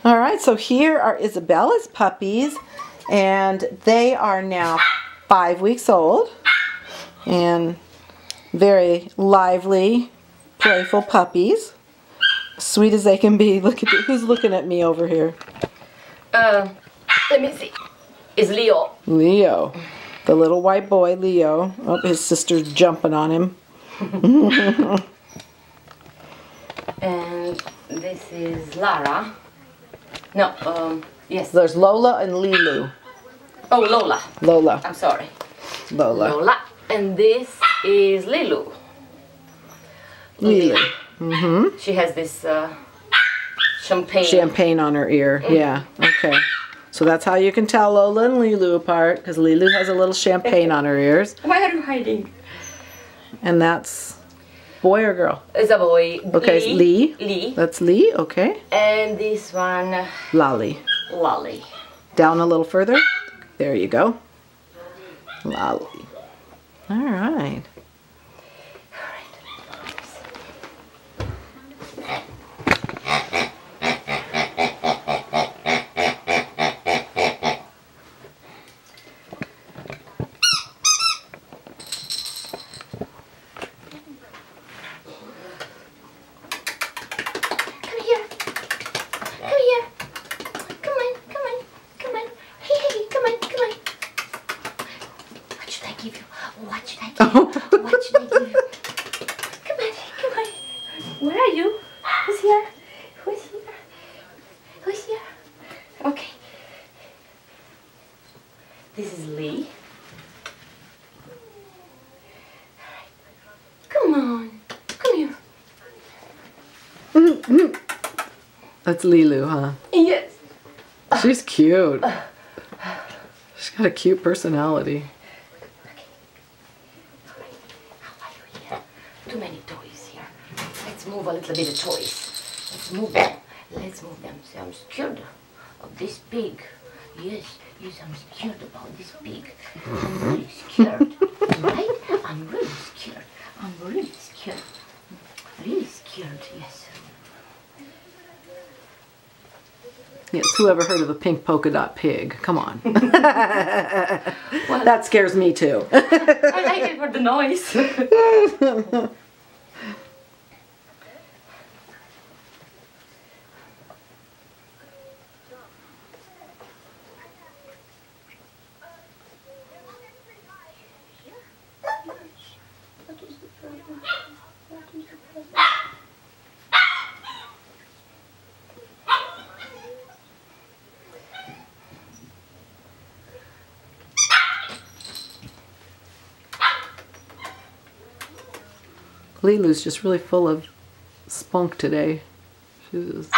All right, so here are Isabella's puppies, and they are now 5 weeks old, and very lively, playful puppies. Sweet as they can be. Look at who's looking at me over here. Let me see. It's Leo. Leo. The little white boy, Leo. Oh, his sister's jumping on him. And this is Lara. No, yes. There's Lola and Lilu. Oh, Lola. Lola. I'm sorry. Lola. Lola. And this is Lilu. Lilu. Mm-hmm. She has this champagne. Champagne on her ear. Yeah. Okay. So that's how you can tell Lola and Lilu apart, because Lilu has a little champagne on her ears. Why are you hiding? And that's boy or girl? It's a boy. Okay, it's Lee. Lee. That's Lee, okay. And this one, Lolly. Lolly. Down a little further. There you go. Lolly. All right. What should I give you? What should I give you? Come on, come on. Where are you? Who's here? Who's here? Who's here? Okay. This is Lee. Come on. Come here. That's Lilu, huh? Yes. She's cute. She's got a cute personality. Too many toys here. Let's move a little bit of toys. Let's move them. Let's move them. See, I'm scared of this pig. Yes, yes, I'm scared about this pig. I'm really scared. Right? I'm really scared. I'm really scared. Really scared, yes. Yes, who ever heard of a pink polka dot pig? Come on. Well, that scares me too. I like it for the noise. Lilu's just really full of spunk today. She's...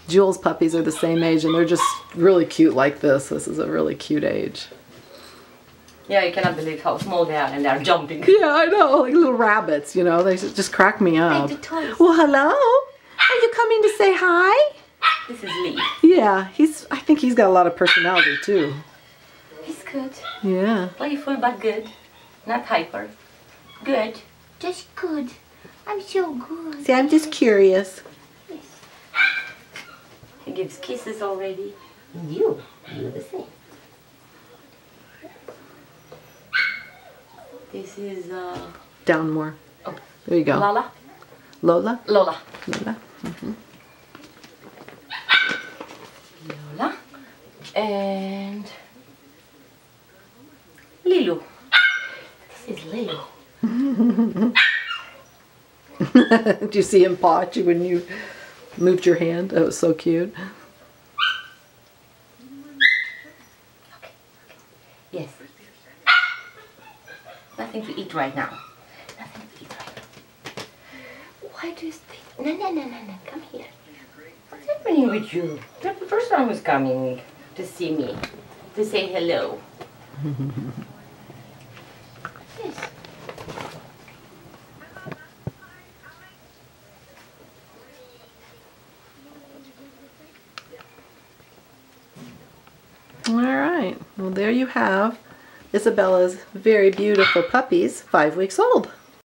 Jules' puppies are the same age, and they're just really cute like this. This is a really cute age. Yeah, you cannot believe how small they are, and they are jumping. Yeah, I know, like little rabbits, you know. They just crack me up. Well, hello. Are you coming to say hi? This is Lee. Yeah, I think he's got a lot of personality too. He's good. Yeah. Playful but good. Not hyper. Good. Just good. I'm so good. See, I'm just curious. Yes. He gives kisses already. And you the same. This is Down more. Oh. There you go. Lola. Lola? Lola. Lola. Mm-hmm. Lola. And Lilu. This is Lilu. Did you see him paw at you when you moved your hand? That was so cute. Okay. Yes. Nothing to eat right now. Nothing to eat right now. Why do you stay? No. Come here. What's happening with you? You're the first one who's coming to see me, to say hello. Yes. All right. Well, there you have Isabella's very beautiful puppies, 5 weeks old.